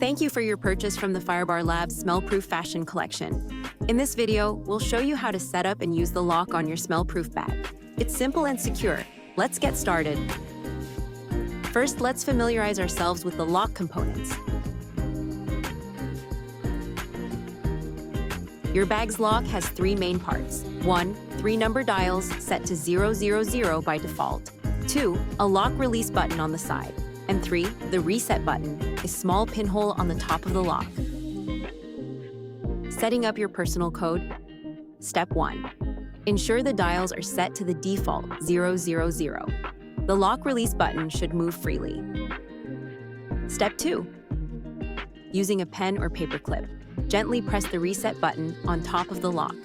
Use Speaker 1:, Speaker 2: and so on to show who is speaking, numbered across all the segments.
Speaker 1: Thank you for your purchase from the FireBar Labs Smell-Proof Fashion Collection. In this video, we'll show you how to set up and use the lock on your smell-proof bag. It's simple and secure. Let's get started. First, let's familiarize ourselves with the lock components. Your bag's lock has three main parts. 1. 3 number dials set to 000 by default. 2. A lock release button on the side. And 3. The reset button, a small pinhole on the top of the lock. Setting up your personal code. Step 1. Ensure the dials are set to the default 000. The lock release button should move freely. Step 2. Using a pen or paper clip, gently press the reset button on top of the lock.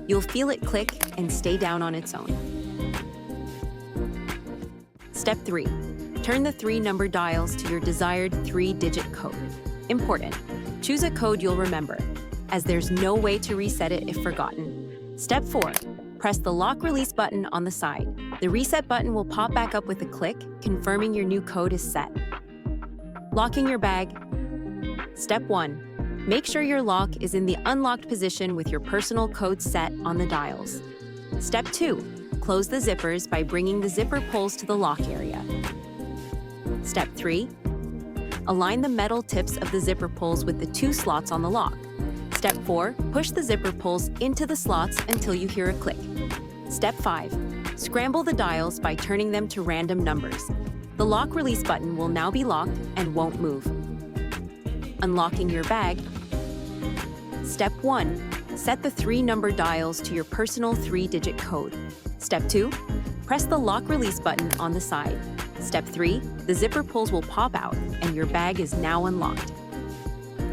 Speaker 1: You'll feel it click and stay down on its own. Step 3. Turn the 3 number dials to your desired 3-digit code. Important. Choose a code you'll remember, as there's no way to reset it if forgotten. Step 4. Press the lock release button on the side. The reset button will pop back up with a click, confirming your new code is set. Locking your bag. Step 1. Make sure your lock is in the unlocked position with your personal code set on the dials. Step 2. Close the zippers by bringing the zipper pulls to the lock area. Step 3. Align the metal tips of the zipper pulls with the 2 slots on the lock. Step 4. Push the zipper pulls into the slots until you hear a click. Step 5. Scramble the dials by turning them to random numbers. The lock release button will now be locked and won't move. Unlocking your bag. Step 1. Set the 3 number dials to your personal 3-digit code. Step 2. Press the lock release button on the side. Step 3. The zipper pulls will pop out and your bag is now unlocked.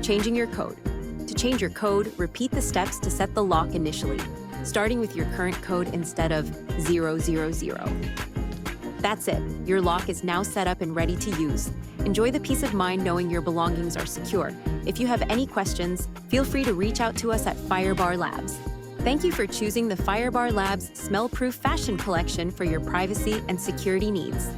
Speaker 1: Changing your code. To change your code, repeat the steps to set the lock initially, starting with your current code instead of 000. That's it. Your lock is now set up and ready to use. Enjoy the peace of mind knowing your belongings are secure. If you have any questions, feel free to reach out to us at FireBar Labs. Thank you for choosing the FireBar Labs Smell-Proof Fashion Collection for your privacy and security needs.